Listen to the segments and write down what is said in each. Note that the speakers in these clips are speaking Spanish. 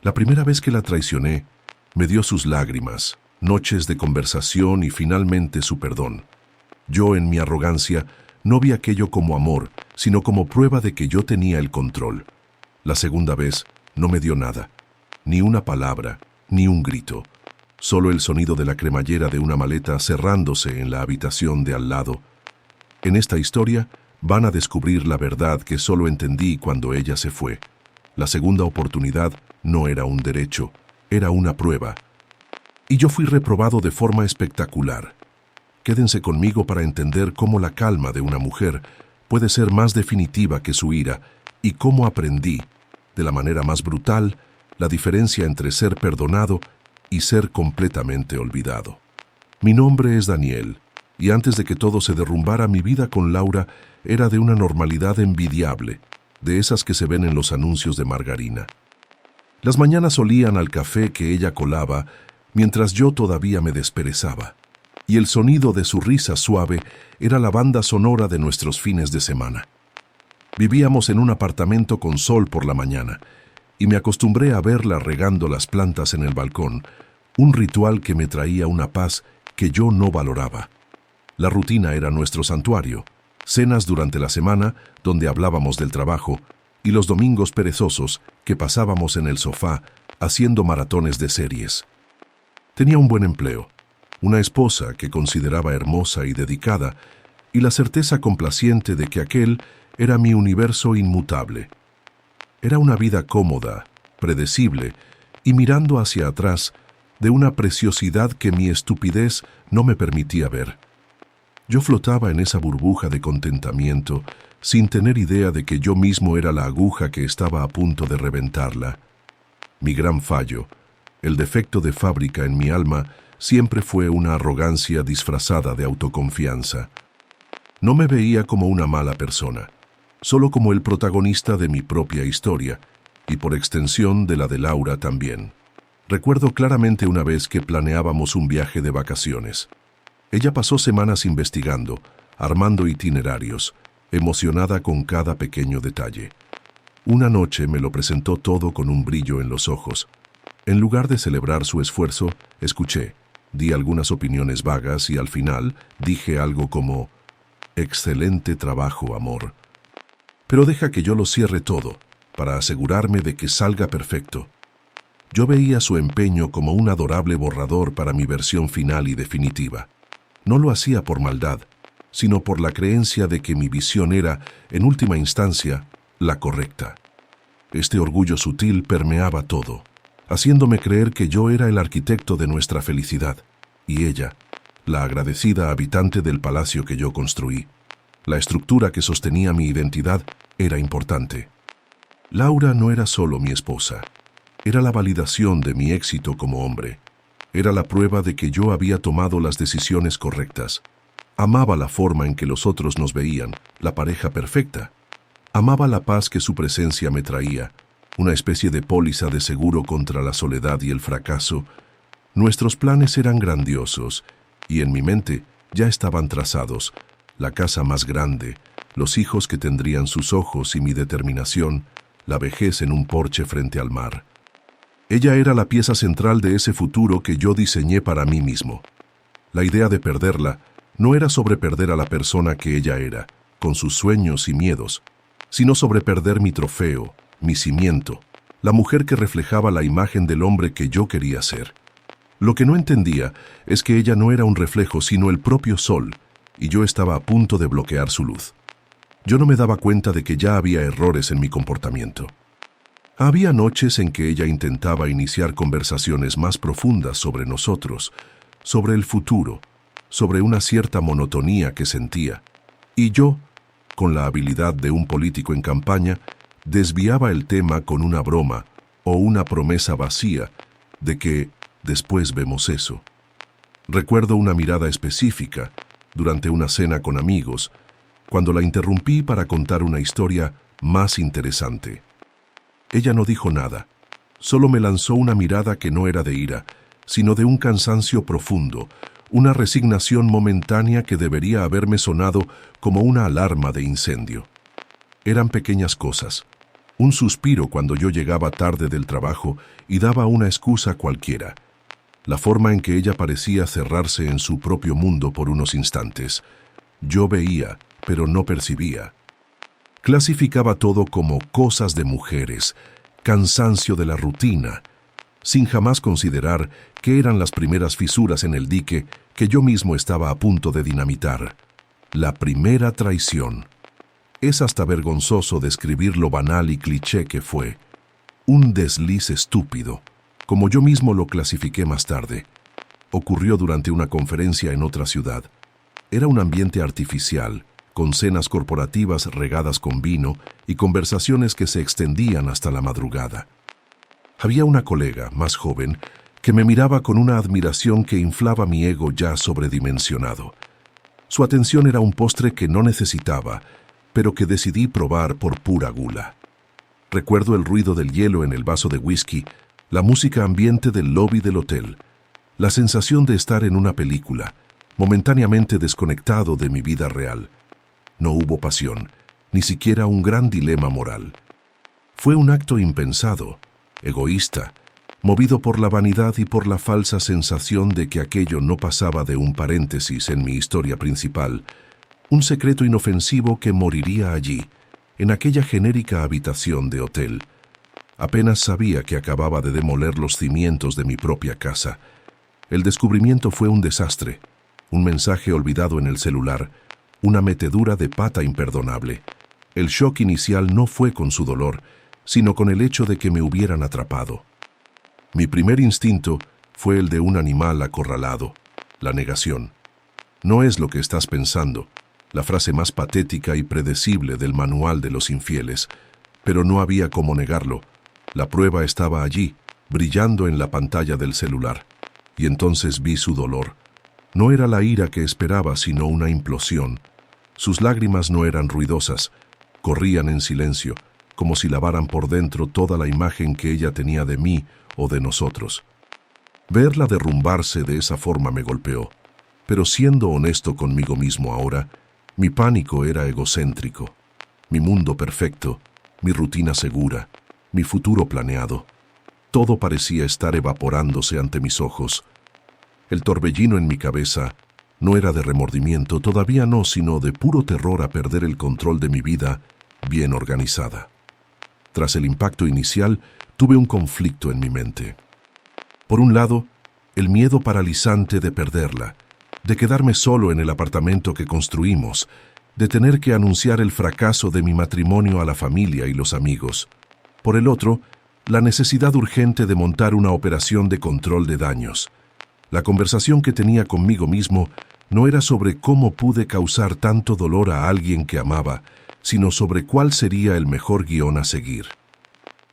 La primera vez que la traicioné, me dio sus lágrimas, noches de conversación y finalmente su perdón. Yo, en mi arrogancia, no vi aquello como amor, sino como prueba de que yo tenía el control. La segunda vez no me dio nada, ni una palabra, ni un grito, solo el sonido de la cremallera de una maleta cerrándose en la habitación de al lado. En esta historia van a descubrir la verdad que solo entendí cuando ella se fue. La segunda oportunidad no era un derecho, era una prueba. Y yo fui reprobado de forma espectacular. Quédense conmigo para entender cómo la calma de una mujer puede ser más definitiva que su ira y cómo aprendí, de la manera más brutal, la diferencia entre ser perdonado y ser completamente olvidado. Mi nombre es Daniel, y antes de que todo se derrumbara, mi vida con Laura era de una normalidad envidiable, de esas que se ven en los anuncios de margarina. Las mañanas olían al café que ella colaba, mientras yo todavía me desperezaba, y el sonido de su risa suave era la banda sonora de nuestros fines de semana. Vivíamos en un apartamento con sol por la mañana, y me acostumbré a verla regando las plantas en el balcón, un ritual que me traía una paz que yo no valoraba. La rutina era nuestro santuario, cenas durante la semana donde hablábamos del trabajo, y los domingos perezosos que pasábamos en el sofá haciendo maratones de series. Tenía un buen empleo, una esposa que consideraba hermosa y dedicada, y la certeza complaciente de que aquel era mi universo inmutable. Era una vida cómoda, predecible, y mirando hacia atrás, de una preciosidad que mi estupidez no me permitía ver. Yo flotaba en esa burbuja de contentamiento, sin tener idea de que yo mismo era la aguja que estaba a punto de reventarla. Mi gran fallo, el defecto de fábrica en mi alma, siempre fue una arrogancia disfrazada de autoconfianza. No me veía como una mala persona, solo como el protagonista de mi propia historia, y por extensión de la de Laura también. Recuerdo claramente una vez que planeábamos un viaje de vacaciones. Ella pasó semanas investigando, armando itinerarios, emocionada con cada pequeño detalle. Una noche me lo presentó todo con un brillo en los ojos. En lugar de celebrar su esfuerzo, escuché, di algunas opiniones vagas y al final dije algo como: «Excelente trabajo, amor. Pero deja que yo lo cierre todo, para asegurarme de que salga perfecto». Yo veía su empeño como un adorable borrador para mi versión final y definitiva. No lo hacía por maldad, sino por la creencia de que mi visión era, en última instancia, la correcta. Este orgullo sutil permeaba todo, haciéndome creer que yo era el arquitecto de nuestra felicidad, y ella, la agradecida habitante del palacio que yo construí. La estructura que sostenía mi identidad era importante. Laura no era solo mi esposa, era la validación de mi éxito como hombre. Era la prueba de que yo había tomado las decisiones correctas. Amaba la forma en que los otros nos veían, la pareja perfecta. Amaba la paz que su presencia me traía, una especie de póliza de seguro contra la soledad y el fracaso. Nuestros planes eran grandiosos, y en mi mente ya estaban trazados: la casa más grande, los hijos que tendrían sus ojos y mi determinación, la vejez en un porche frente al mar. Ella era la pieza central de ese futuro que yo diseñé para mí mismo. La idea de perderla no era sobre perder a la persona que ella era, con sus sueños y miedos, sino sobre perder mi trofeo, mi cimiento, la mujer que reflejaba la imagen del hombre que yo quería ser. Lo que no entendía es que ella no era un reflejo, sino el propio sol, y yo estaba a punto de bloquear su luz. Yo no me daba cuenta de que ya había errores en mi comportamiento. Había noches en que ella intentaba iniciar conversaciones más profundas sobre nosotros, sobre el futuro, sobre una cierta monotonía que sentía. Y yo, con la habilidad de un político en campaña, desviaba el tema con una broma o una promesa vacía de que después vemos eso. Recuerdo una mirada específica durante una cena con amigos, cuando la interrumpí para contar una historia más interesante. Ella no dijo nada, solo me lanzó una mirada que no era de ira, sino de un cansancio profundo, una resignación momentánea que debería haberme sonado como una alarma de incendio. Eran pequeñas cosas: Un suspiro cuando yo llegaba tarde del trabajo y daba una excusa cualquiera. La forma en que ella parecía cerrarse en su propio mundo por unos instantes. Yo veía, pero no percibía. Clasificaba todo como cosas de mujeres, cansancio de la rutina, sin jamás considerar que eran las primeras fisuras en el dique que yo mismo estaba a punto de dinamitar. La primera traición. Es hasta vergonzoso describir lo banal y cliché que fue. Un desliz estúpido, como yo mismo lo clasifiqué más tarde. Ocurrió durante una conferencia en otra ciudad. Era un ambiente artificial, con cenas corporativas regadas con vino y conversaciones que se extendían hasta la madrugada. Había una colega, más joven, que me miraba con una admiración que inflaba mi ego ya sobredimensionado. Su atención era un postre que no necesitaba, pero que decidí probar por pura gula. Recuerdo el ruido del hielo en el vaso de whisky, la música ambiente del lobby del hotel, la sensación de estar en una película, momentáneamente desconectado de mi vida real. No hubo pasión, ni siquiera un gran dilema moral. Fue un acto impensado, egoísta, movido por la vanidad y por la falsa sensación de que aquello no pasaba de un paréntesis en mi historia principal, un secreto inofensivo que moriría allí, en aquella genérica habitación de hotel. Apenas sabía que acababa de demoler los cimientos de mi propia casa. El descubrimiento fue un desastre, un mensaje olvidado en el celular, una metedura de pata imperdonable. El shock inicial no fue con su dolor, sino con el hecho de que me hubieran atrapado. Mi primer instinto fue el de un animal acorralado, la negación. No es lo que estás pensando, la frase más patética y predecible del manual de los infieles, pero no había cómo negarlo. La prueba estaba allí, brillando en la pantalla del celular, y entonces vi su dolor. No era la ira que esperaba, sino una implosión. Sus lágrimas no eran ruidosas, corrían en silencio, como si lavaran por dentro toda la imagen que ella tenía de mí o de nosotros. Verla derrumbarse de esa forma me golpeó, pero siendo honesto conmigo mismo ahora, mi pánico era egocéntrico. Mi mundo perfecto, mi rutina segura, mi futuro planeado. Todo parecía estar evaporándose ante mis ojos. El torbellino en mi cabeza no era de remordimiento, todavía no, sino de puro terror a perder el control de mi vida bien organizada. Tras el impacto inicial, tuve un conflicto en mi mente. Por un lado, el miedo paralizante de perderla, de quedarme solo en el apartamento que construimos, de tener que anunciar el fracaso de mi matrimonio a la familia y los amigos. Por el otro, la necesidad urgente de montar una operación de control de daños. La conversación que tenía conmigo mismo no era sobre cómo pude causar tanto dolor a alguien que amaba, sino sobre cuál sería el mejor guión a seguir.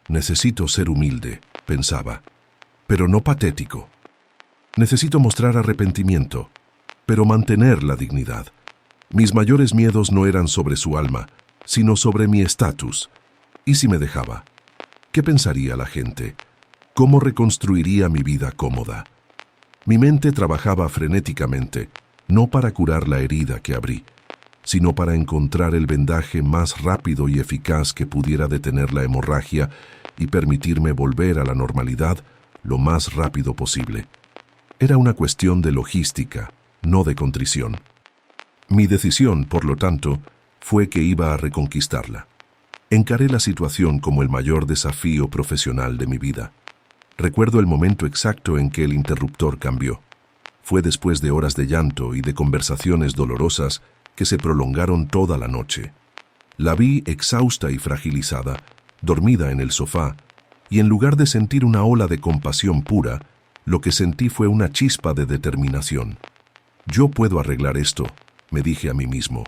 Necesito ser humilde, pensaba, pero no patético. Necesito mostrar arrepentimiento, pero mantener la dignidad. Mis mayores miedos no eran sobre su alma, sino sobre mi estatus. ¿Y si me dejaba? ¿Qué pensaría la gente? ¿Cómo reconstruiría mi vida cómoda? Mi mente trabajaba frenéticamente, no para curar la herida que abrí, sino para encontrar el vendaje más rápido y eficaz que pudiera detener la hemorragia y permitirme volver a la normalidad lo más rápido posible. Era una cuestión de logística, no de contrición. Mi decisión, por lo tanto, fue que iba a reconquistarla. Encaré la situación como el mayor desafío profesional de mi vida. Recuerdo el momento exacto en que el interruptor cambió. Fue después de horas de llanto y de conversaciones dolorosas que se prolongaron toda la noche. La vi exhausta y fragilizada, dormida en el sofá, y en lugar de sentir una ola de compasión pura, lo que sentí fue una chispa de determinación. Yo puedo arreglar esto, me dije a mí mismo.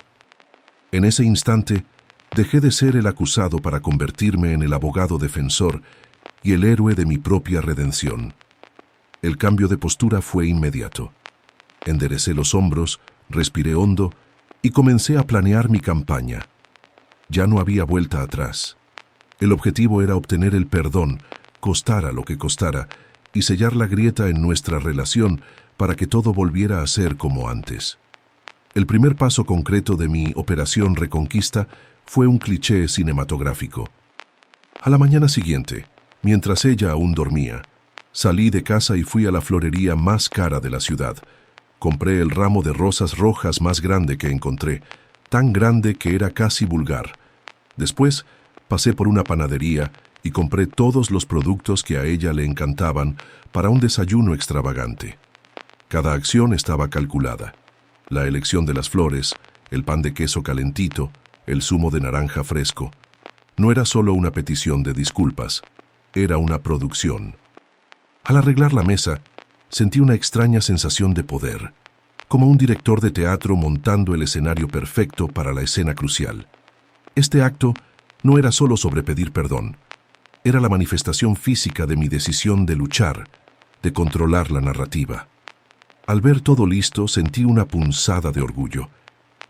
En ese instante, dejé de ser el acusado para convertirme en el abogado defensor y el héroe de mi propia redención. El cambio de postura fue inmediato. Enderecé los hombros, respiré hondo y comencé a planear mi campaña. Ya no había vuelta atrás. El objetivo era obtener el perdón, costara lo que costara, y sellar la grieta en nuestra relación para que todo volviera a ser como antes. El primer paso concreto de mi operación Reconquista fue un cliché cinematográfico. A la mañana siguiente, mientras ella aún dormía, salí de casa y fui a la florería más cara de la ciudad. Compré el ramo de rosas rojas más grande que encontré, tan grande que era casi vulgar. Después, pasé por una panadería y compré todos los productos que a ella le encantaban para un desayuno extravagante. Cada acción estaba calculada. La elección de las flores, el pan de queso calentito, el zumo de naranja fresco. No era solo una petición de disculpas, era una producción. Al arreglar la mesa, sentí una extraña sensación de poder, como un director de teatro montando el escenario perfecto para la escena crucial. Este acto no era solo sobre pedir perdón, era la manifestación física de mi decisión de luchar, de controlar la narrativa. Al ver todo listo, sentí una punzada de orgullo.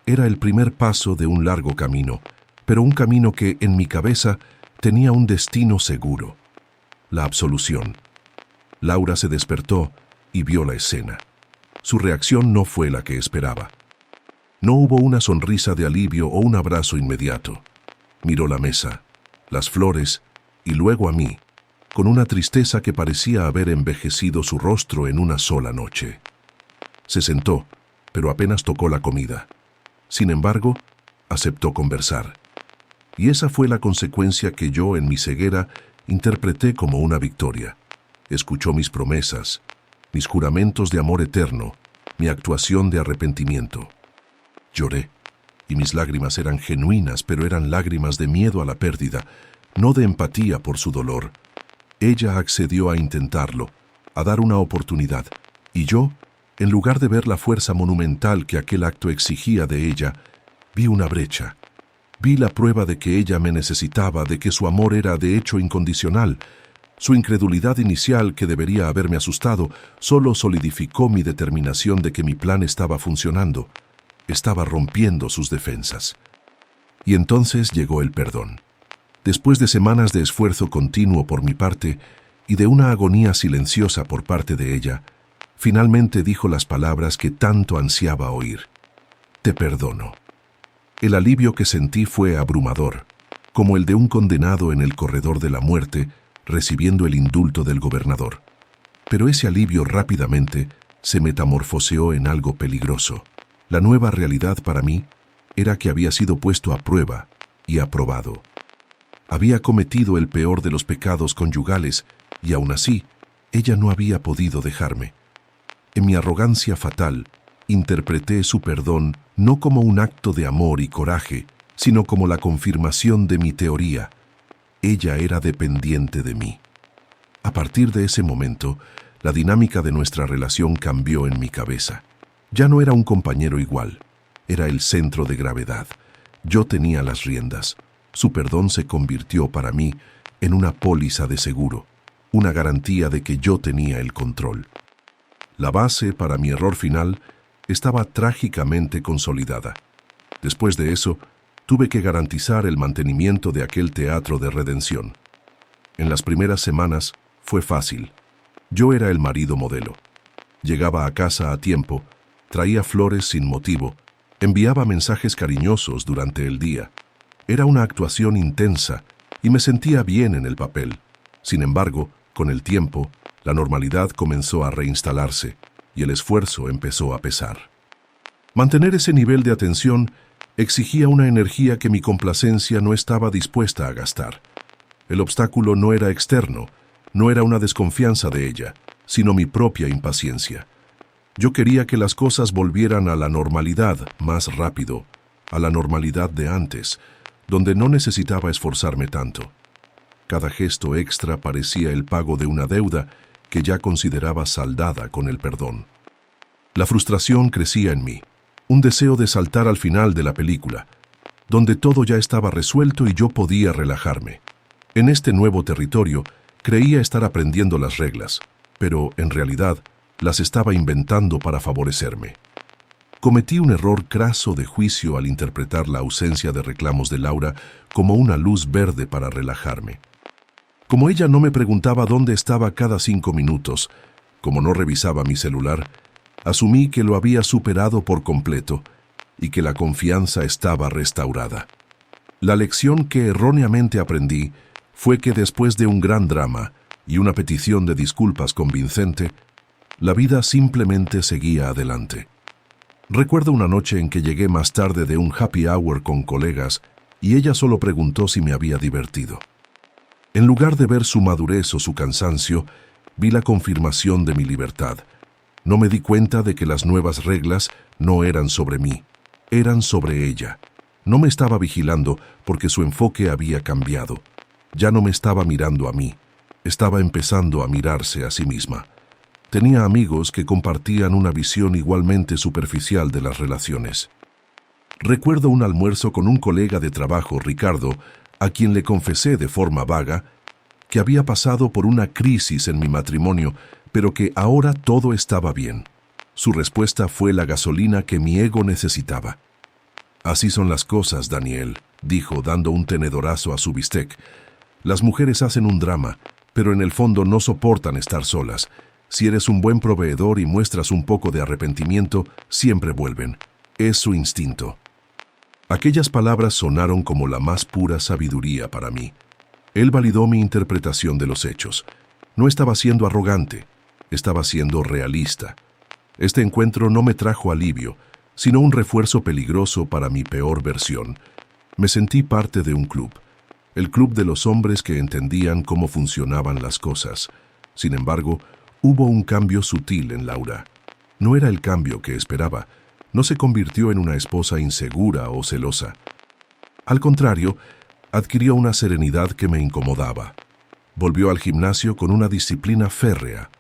Era el primer paso de un largo camino, pero un camino que, en mi cabeza, tenía un destino seguro: la absolución. Laura se despertó y vio la escena. Su reacción no fue la que esperaba. No hubo una sonrisa de alivio o un abrazo inmediato. Miró la mesa, las flores y luego a mí, con una tristeza que parecía haber envejecido su rostro en una sola noche. Se sentó, pero apenas tocó la comida. Sin embargo, aceptó conversar. Y esa fue la consecuencia que yo, en mi ceguera, interpreté como una victoria. Escuchó mis promesas, mis juramentos de amor eterno, mi actuación de arrepentimiento. Lloré, y mis lágrimas eran genuinas, pero eran lágrimas de miedo a la pérdida, no de empatía por su dolor. Ella accedió a intentarlo, a dar una oportunidad, y yo, en lugar de ver la fuerza monumental que aquel acto exigía de ella, vi una brecha. Vi la prueba de que ella me necesitaba, de que su amor era de hecho incondicional. Su incredulidad inicial, que debería haberme asustado, solo solidificó mi determinación de que mi plan estaba funcionando. Estaba rompiendo sus defensas. Y entonces llegó el perdón. Después de semanas de esfuerzo continuo por mi parte y de una agonía silenciosa por parte de ella, finalmente dijo las palabras que tanto ansiaba oír: «Te perdono». El alivio que sentí fue abrumador, como el de un condenado en el corredor de la muerte recibiendo el indulto del gobernador. Pero ese alivio rápidamente se metamorfoseó en algo peligroso. La nueva realidad para mí era que había sido puesto a prueba y aprobado. Había cometido el peor de los pecados conyugales y aún así, ella no había podido dejarme. En mi arrogancia fatal, interpreté su perdón no como un acto de amor y coraje, sino como la confirmación de mi teoría. Ella era dependiente de mí. A partir de ese momento, la dinámica de nuestra relación cambió en mi cabeza. Ya no era un compañero igual, era el centro de gravedad. Yo tenía las riendas. Su perdón se convirtió para mí en una póliza de seguro, una garantía de que yo tenía el control. La base para mi error final estaba trágicamente consolidada. Después de eso, tuve que garantizar el mantenimiento de aquel teatro de redención. En las primeras semanas fue fácil. Yo era el marido modelo. Llegaba a casa a tiempo, traía flores sin motivo, enviaba mensajes cariñosos durante el día. Era una actuación intensa y me sentía bien en el papel. Sin embargo, con el tiempo, la normalidad comenzó a reinstalarse y el esfuerzo empezó a pesar. Mantener ese nivel de atención exigía una energía que mi complacencia no estaba dispuesta a gastar. El obstáculo no era externo, no era una desconfianza de ella, sino mi propia impaciencia. Yo quería que las cosas volvieran a la normalidad más rápido, a la normalidad de antes, donde no necesitaba esforzarme tanto. Cada gesto extra parecía el pago de una deuda que ya consideraba saldada con el perdón. La frustración crecía en mí, un deseo de saltar al final de la película, donde todo ya estaba resuelto y yo podía relajarme. En este nuevo territorio, creía estar aprendiendo las reglas, pero, en realidad, las estaba inventando para favorecerme. Cometí un error craso de juicio al interpretar la ausencia de reclamos de Laura como una luz verde para relajarme. Como ella no me preguntaba dónde estaba cada 5 minutos, como no revisaba mi celular, asumí que lo había superado por completo y que la confianza estaba restaurada. La lección que erróneamente aprendí fue que después de un gran drama y una petición de disculpas convincente, la vida simplemente seguía adelante. Recuerdo una noche en que llegué más tarde de un happy hour con colegas y ella solo preguntó si me había divertido. En lugar de ver su madurez o su cansancio, vi la confirmación de mi libertad. No me di cuenta de que las nuevas reglas no eran sobre mí, eran sobre ella. No me estaba vigilando porque su enfoque había cambiado. Ya no me estaba mirando a mí, estaba empezando a mirarse a sí misma. Tenía amigos que compartían una visión igualmente superficial de las relaciones. Recuerdo un almuerzo con un colega de trabajo, Ricardo, a quien le confesé de forma vaga que había pasado por una crisis en mi matrimonio, pero que ahora todo estaba bien. Su respuesta fue la gasolina que mi ego necesitaba. «Así son las cosas, Daniel», dijo, dando un tenedorazo a su bistec. «Las mujeres hacen un drama, pero en el fondo no soportan estar solas. Si eres un buen proveedor y muestras un poco de arrepentimiento, siempre vuelven. Es su instinto». Aquellas palabras sonaron como la más pura sabiduría para mí. Él validó mi interpretación de los hechos. No estaba siendo arrogante, estaba siendo realista. Este encuentro no me trajo alivio, sino un refuerzo peligroso para mi peor versión. Me sentí parte de un club, el club de los hombres que entendían cómo funcionaban las cosas. Sin embargo, hubo un cambio sutil en Laura. No era el cambio que esperaba. No se convirtió en una esposa insegura o celosa. Al contrario, adquirió una serenidad que me incomodaba. Volvió al gimnasio con una disciplina férrea.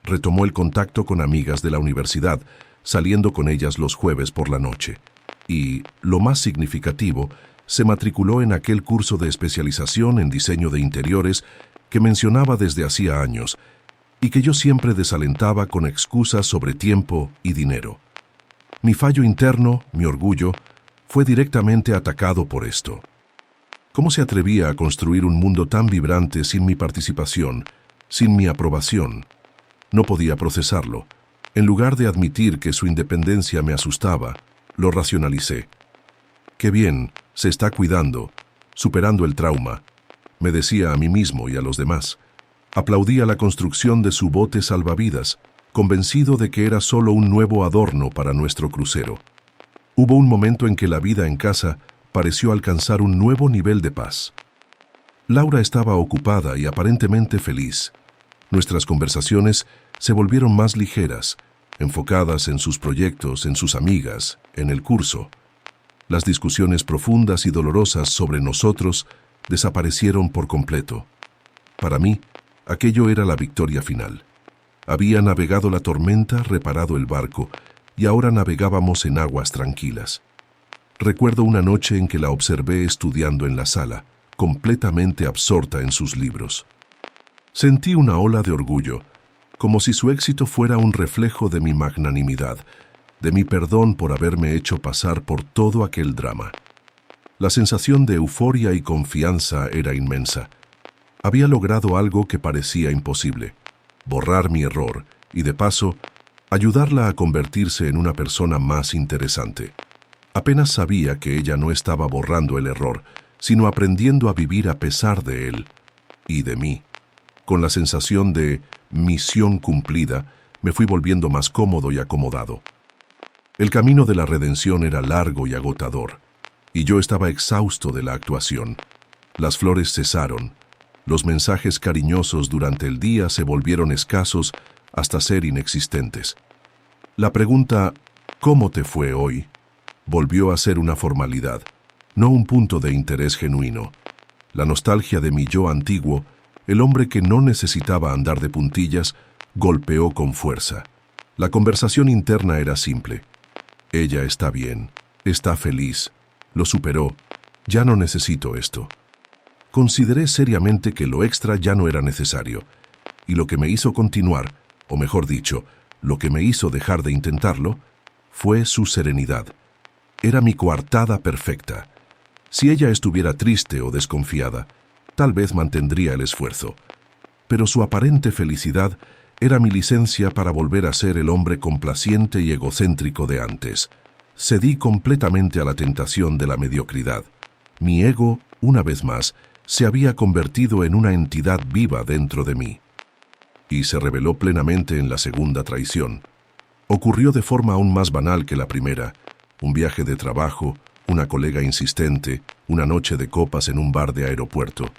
Retomó el contacto con amigas de la universidad, saliendo con ellas los jueves por la noche. Y, lo más significativo, se matriculó en aquel curso de especialización en diseño de interiores que mencionaba desde hacía años y que yo siempre desalentaba con excusas sobre tiempo y dinero. Mi fallo interno, mi orgullo, fue directamente atacado por esto. ¿Cómo se atrevía a construir un mundo tan vibrante sin mi participación, sin mi aprobación? No podía procesarlo. En lugar de admitir que su independencia me asustaba, lo racionalicé. «Qué bien, se está cuidando, superando el trauma», me decía a mí mismo y a los demás. Aplaudía la construcción de su bote salvavidas, convencido de que era solo un nuevo adorno para nuestro crucero. Hubo un momento en que la vida en casa pareció alcanzar un nuevo nivel de paz. Laura estaba ocupada y aparentemente feliz. Nuestras conversaciones se volvieron más ligeras, enfocadas en sus proyectos, en sus amigas, en el curso. Las discusiones profundas y dolorosas sobre nosotros desaparecieron por completo. Para mí, aquello era la victoria final. Había navegado la tormenta, reparado el barco, y ahora navegábamos en aguas tranquilas. Recuerdo una noche en que la observé estudiando en la sala, completamente absorta en sus libros. Sentí una ola de orgullo, como si su éxito fuera un reflejo de mi magnanimidad, de mi perdón por haberme hecho pasar por todo aquel drama. La sensación de euforia y confianza era inmensa. Había logrado algo que parecía imposible: borrar mi error y, de paso, ayudarla a convertirse en una persona más interesante. Apenas sabía que ella no estaba borrando el error, sino aprendiendo a vivir a pesar de él y de mí. Con la sensación de misión cumplida, me fui volviendo más cómodo y acomodado. El camino de la redención era largo y agotador, y yo estaba exhausto de la actuación. Las flores cesaron. Los mensajes cariñosos durante el día se volvieron escasos hasta ser inexistentes. La pregunta «¿Cómo te fue hoy?», volvió a ser una formalidad, no un punto de interés genuino. La nostalgia de mi yo antiguo, el hombre que no necesitaba andar de puntillas, golpeó con fuerza. La conversación interna era simple. Ella está bien, está feliz, lo superó, ya no necesito esto. Consideré seriamente que lo extra ya no era necesario, y lo que me hizo continuar, o mejor dicho, lo que me hizo dejar de intentarlo, fue su serenidad. Era mi coartada perfecta. Si ella estuviera triste o desconfiada, tal vez mantendría el esfuerzo. Pero su aparente felicidad era mi licencia para volver a ser el hombre complaciente y egocéntrico de antes. Cedí completamente a la tentación de la mediocridad. Mi ego, una vez más, se había convertido en una entidad viva dentro de mí. Y se reveló plenamente en la segunda traición. Ocurrió de forma aún más banal que la primera: un viaje de trabajo, una colega insistente, una noche de copas en un bar de aeropuerto.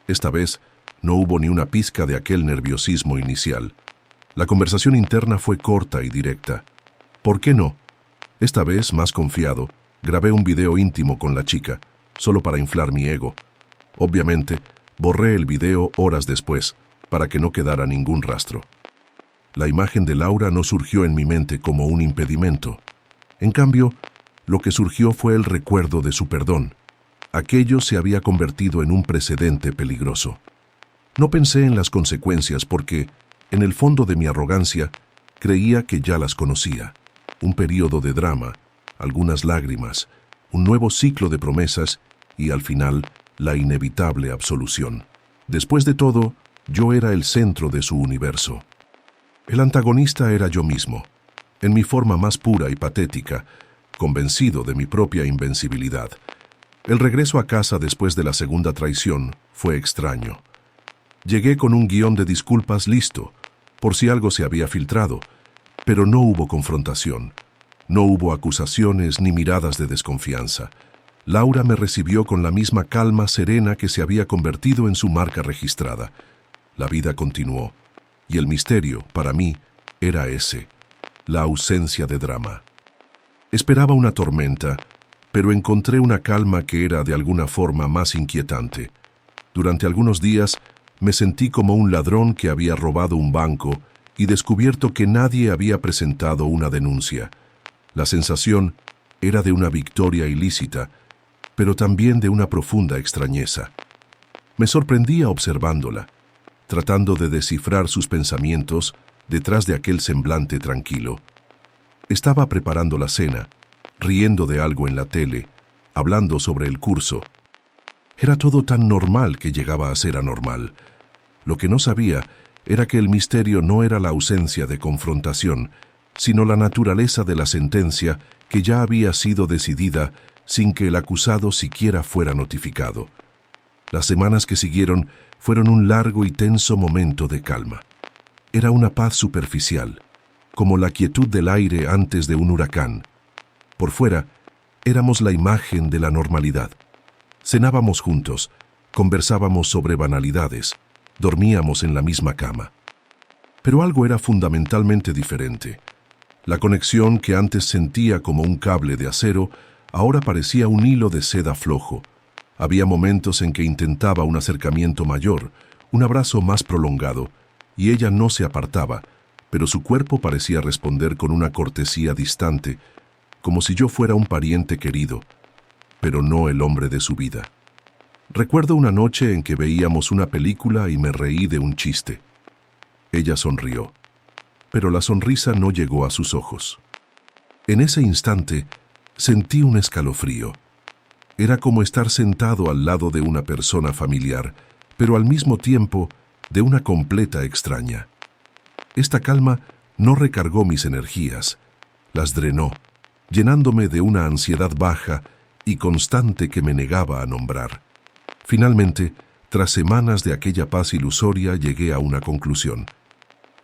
Esta vez no hubo ni una pizca de aquel nerviosismo inicial. La conversación interna fue corta y directa. ¿Por qué no? Esta vez, más confiado, grabé un video íntimo con la chica, solo para inflar mi ego. Obviamente, borré el video horas después, para que no quedara ningún rastro. La imagen de Laura no surgió en mi mente como un impedimento. En cambio, lo que surgió fue el recuerdo de su perdón. Aquello se había convertido en un precedente peligroso. No pensé en las consecuencias porque, en el fondo de mi arrogancia, creía que ya las conocía. Un período de drama, algunas lágrimas, un nuevo ciclo de promesas y, al final, la inevitable absolución. Después de todo, yo era el centro de su universo. El antagonista era yo mismo, en mi forma más pura y patética, convencido de mi propia invencibilidad. El regreso a casa después de la segunda traición fue extraño. Llegué con un guión de disculpas listo, por si algo se había filtrado, pero no hubo confrontación. No hubo acusaciones ni miradas de desconfianza. Laura me recibió con la misma calma serena que se había convertido en su marca registrada. La vida continuó, y el misterio, para mí, era ese: la ausencia de drama. Esperaba una tormenta, pero encontré una calma que era de alguna forma más inquietante. Durante algunos días me sentí como un ladrón que había robado un banco y descubierto que nadie había presentado una denuncia. La sensación era de una victoria ilícita, pero también de una profunda extrañeza. Me sorprendía observándola, tratando de descifrar sus pensamientos detrás de aquel semblante tranquilo. Estaba preparando la cena, riendo de algo en la tele, hablando sobre el curso. Era todo tan normal que llegaba a ser anormal. Lo que no sabía era que el misterio no era la ausencia de confrontación, sino la naturaleza de la sentencia que ya había sido decidida sin que el acusado siquiera fuera notificado. Las semanas que siguieron fueron un largo y tenso momento de calma. Era una paz superficial, como la quietud del aire antes de un huracán. Por fuera, éramos la imagen de la normalidad. Cenábamos juntos, conversábamos sobre banalidades, dormíamos en la misma cama. Pero algo era fundamentalmente diferente. La conexión que antes sentía como un cable de acero, ahora parecía un hilo de seda flojo. Había momentos en que intentaba un acercamiento mayor, un abrazo más prolongado, y ella no se apartaba, pero su cuerpo parecía responder con una cortesía distante, como si yo fuera un pariente querido, pero no el hombre de su vida. Recuerdo una noche en que veíamos una película y me reí de un chiste. Ella sonrió, pero la sonrisa no llegó a sus ojos. En ese instante, sentí un escalofrío. Era como estar sentado al lado de una persona familiar, pero al mismo tiempo de una completa extraña. Esta calma no recargó mis energías, las drenó, llenándome de una ansiedad baja y constante que me negaba a nombrar. Finalmente, tras semanas de aquella paz ilusoria, llegué a una conclusión.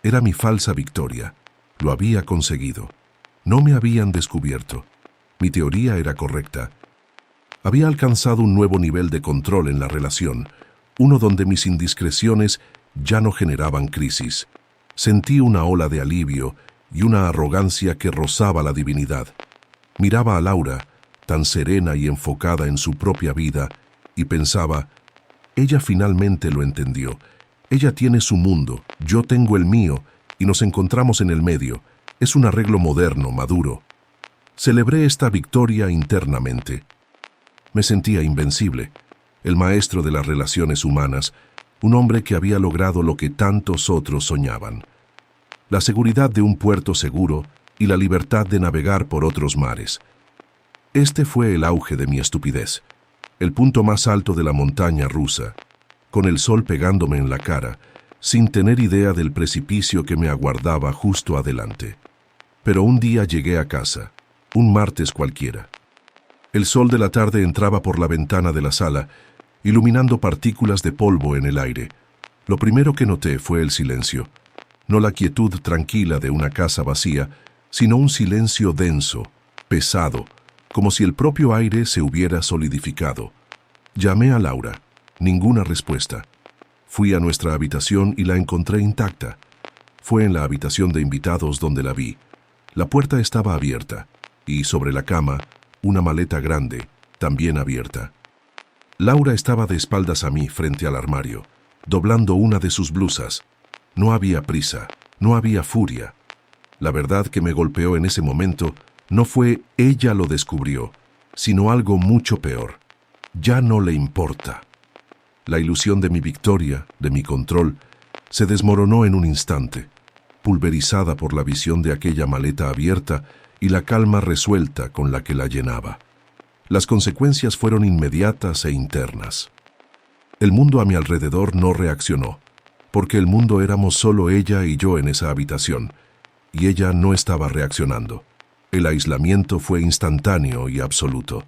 Era mi falsa victoria. Lo había conseguido. No me habían descubierto. Mi teoría era correcta. Había alcanzado un nuevo nivel de control en la relación, uno donde mis indiscreciones ya no generaban crisis. Sentí una ola de alivio y una arrogancia que rozaba la divinidad. Miraba a Laura, tan serena y enfocada en su propia vida, y pensaba: ella finalmente lo entendió. Ella tiene su mundo, yo tengo el mío, y nos encontramos en el medio. Es un arreglo moderno, maduro. Celebré esta victoria internamente. Me sentía invencible, el maestro de las relaciones humanas, un hombre que había logrado lo que tantos otros soñaban. La seguridad de un puerto seguro y la libertad de navegar por otros mares. Este fue el auge de mi estupidez, el punto más alto de la montaña rusa, con el sol pegándome en la cara, sin tener idea del precipicio que me aguardaba justo adelante. Pero un día llegué a casa, un martes cualquiera. El sol de la tarde entraba por la ventana de la sala iluminando partículas de polvo en el aire. Lo primero que noté fue el silencio. No la quietud tranquila de una casa vacía, sino un silencio denso, pesado, como si el propio aire se hubiera solidificado. Llamé a Laura. Ninguna respuesta. Fui a nuestra habitación y la encontré intacta. Fue en la habitación de invitados donde la vi. La puerta estaba abierta, y sobre la cama, una maleta grande, también abierta. Laura estaba de espaldas a mí frente al armario, doblando una de sus blusas. No había prisa, no había furia. La verdad que me golpeó en ese momento no fue ella lo descubrió, sino algo mucho peor. Ya no le importa. La ilusión de mi victoria, de mi control, se desmoronó en un instante, pulverizada por la visión de aquella maleta abierta y la calma resuelta con la que la llenaba. Las consecuencias fueron inmediatas e internas. El mundo a mi alrededor no reaccionó, porque el mundo éramos solo ella y yo en esa habitación, y ella no estaba reaccionando. El aislamiento fue instantáneo y absoluto.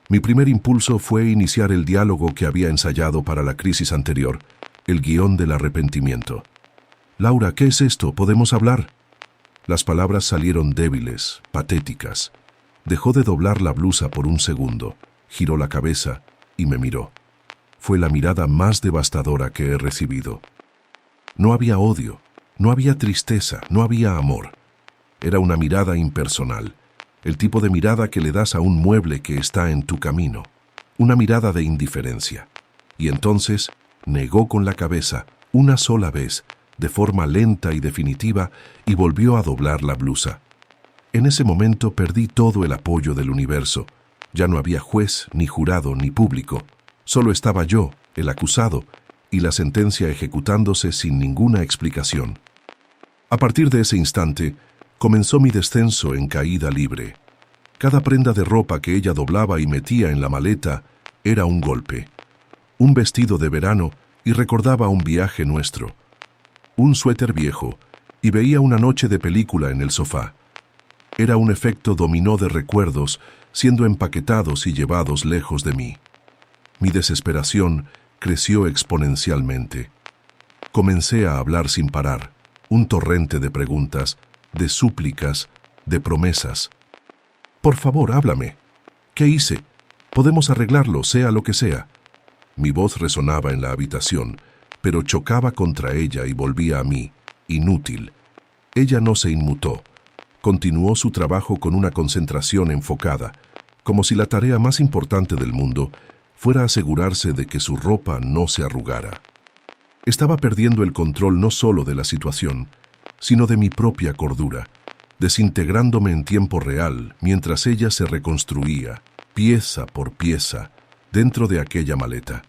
Mi primer impulso fue iniciar el diálogo que había ensayado para la crisis anterior, el guión del arrepentimiento. «Laura, ¿qué es esto? ¿Podemos hablar?» Las palabras salieron débiles, patéticas. Dejó de doblar la blusa por un segundo, giró la cabeza y me miró. Fue la mirada más devastadora que he recibido. No había odio, no había tristeza, no había amor. Era una mirada impersonal, el tipo de mirada que le das a un mueble que está en tu camino. Una mirada de indiferencia. Y entonces negó con la cabeza, una sola vez, de forma lenta y definitiva, y volvió a doblar la blusa. En ese momento perdí todo el apoyo del universo. Ya no había juez, ni jurado, ni público. Solo estaba yo, el acusado, y la sentencia ejecutándose sin ninguna explicación. A partir de ese instante, comenzó mi descenso en caída libre. Cada prenda de ropa que ella doblaba y metía en la maleta era un golpe. Un vestido de verano y recordaba un viaje nuestro. Un suéter viejo y veía una noche de película en el sofá. Era un efecto dominó de recuerdos siendo empaquetados y llevados lejos de mí. Mi desesperación creció exponencialmente. Comencé a hablar sin parar, un torrente de preguntas, de súplicas, de promesas. «Por favor, háblame. ¿Qué hice? Podemos arreglarlo, sea lo que sea». Mi voz resonaba en la habitación, pero chocaba contra ella y volvía a mí, inútil. Ella no se inmutó. Continuó su trabajo con una concentración enfocada, como si la tarea más importante del mundo fuera asegurarse de que su ropa no se arrugara. Estaba perdiendo el control no solo de la situación, sino de mi propia cordura, desintegrándome en tiempo real mientras ella se reconstruía, pieza por pieza, dentro de aquella maleta.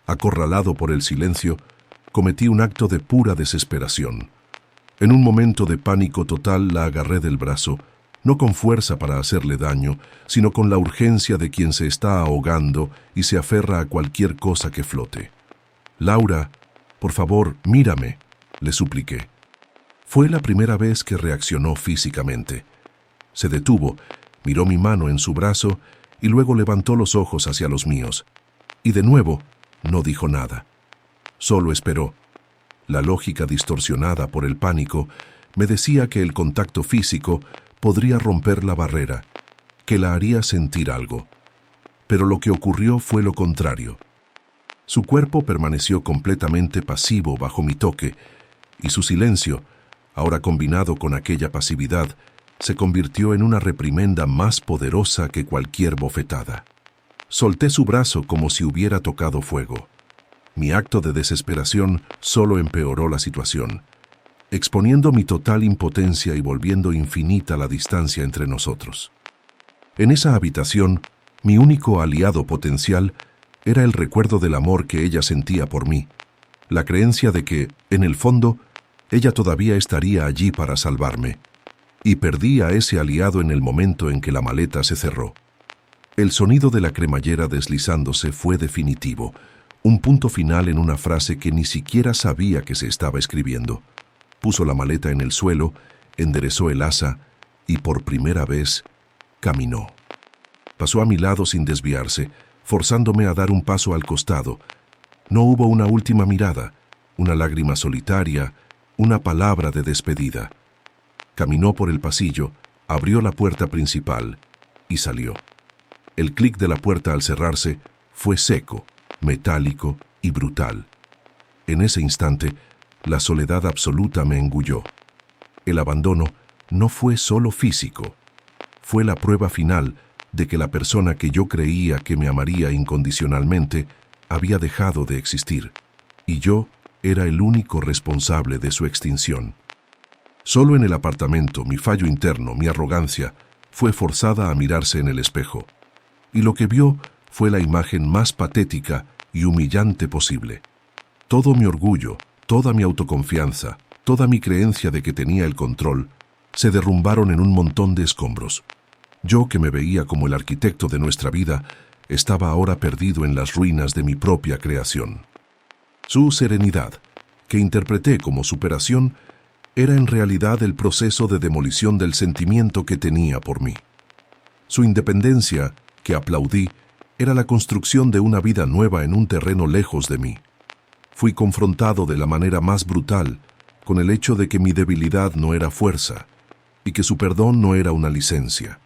Acorralado por el silencio, cometí un acto de pura desesperación. En un momento de pánico total la agarré del brazo, no con fuerza para hacerle daño, sino con la urgencia de quien se está ahogando y se aferra a cualquier cosa que flote. «Laura, por favor, mírame», le supliqué. Fue la primera vez que reaccionó físicamente. Se detuvo, miró mi mano en su brazo y luego levantó los ojos hacia los míos. Y de nuevo, no dijo nada. Solo esperó. La lógica distorsionada por el pánico me decía que el contacto físico podría romper la barrera, que la haría sentir algo. Pero lo que ocurrió fue lo contrario. Su cuerpo permaneció completamente pasivo bajo mi toque, y su silencio, ahora combinado con aquella pasividad, se convirtió en una reprimenda más poderosa que cualquier bofetada. Solté su brazo como si hubiera tocado fuego. Mi acto de desesperación solo empeoró la situación, exponiendo mi total impotencia y volviendo infinita la distancia entre nosotros. En esa habitación, mi único aliado potencial era el recuerdo del amor que ella sentía por mí, la creencia de que, en el fondo, ella todavía estaría allí para salvarme. Y perdí a ese aliado en el momento en que la maleta se cerró. El sonido de la cremallera deslizándose fue definitivo, un punto final en una frase que ni siquiera sabía que se estaba escribiendo. Puso la maleta en el suelo, enderezó el asa y por primera vez caminó. Pasó a mi lado sin desviarse, forzándome a dar un paso al costado. No hubo una última mirada, una lágrima solitaria, una palabra de despedida. Caminó por el pasillo, abrió la puerta principal y salió. El clic de la puerta al cerrarse fue seco, metálico y brutal. En ese instante, la soledad absoluta me engulló. El abandono no fue solo físico, fue la prueba final de que la persona que yo creía que me amaría incondicionalmente había dejado de existir, y yo era el único responsable de su extinción. Solo en el apartamento, mi fallo interno, mi arrogancia, fue forzada a mirarse en el espejo, y lo que vio fue la imagen más patética y humillante posible. Todo mi orgullo, toda mi autoconfianza, toda mi creencia de que tenía el control, se derrumbaron en un montón de escombros. Yo, que me veía como el arquitecto de nuestra vida, estaba ahora perdido en las ruinas de mi propia creación. Su serenidad, que interpreté como superación, era en realidad el proceso de demolición del sentimiento que tenía por mí. Su independencia, que aplaudí, era la construcción de una vida nueva en un terreno lejos de mí. Fui confrontado de la manera más brutal con el hecho de que mi debilidad no era fuerza y que su perdón no era una licencia.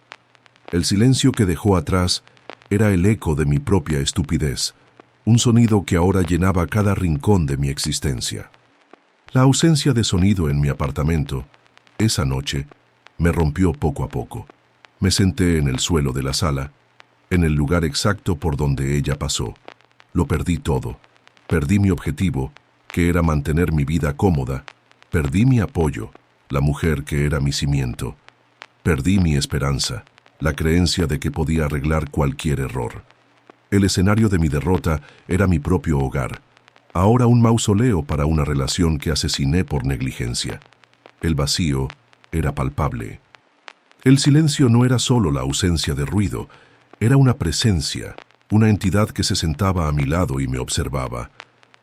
El silencio que dejó atrás era el eco de mi propia estupidez, un sonido que ahora llenaba cada rincón de mi existencia. La ausencia de sonido en mi apartamento, esa noche, me rompió poco a poco. Me senté en el suelo de la sala, en el lugar exacto por donde ella pasó. Lo perdí todo. Perdí mi objetivo, que era mantener mi vida cómoda. Perdí mi apoyo, la mujer que era mi cimiento. Perdí mi esperanza, la creencia de que podía arreglar cualquier error. El escenario de mi derrota era mi propio hogar, ahora un mausoleo para una relación que asesiné por negligencia. El vacío era palpable. El silencio no era solo la ausencia de ruido, era una presencia, una entidad que se sentaba a mi lado y me observaba.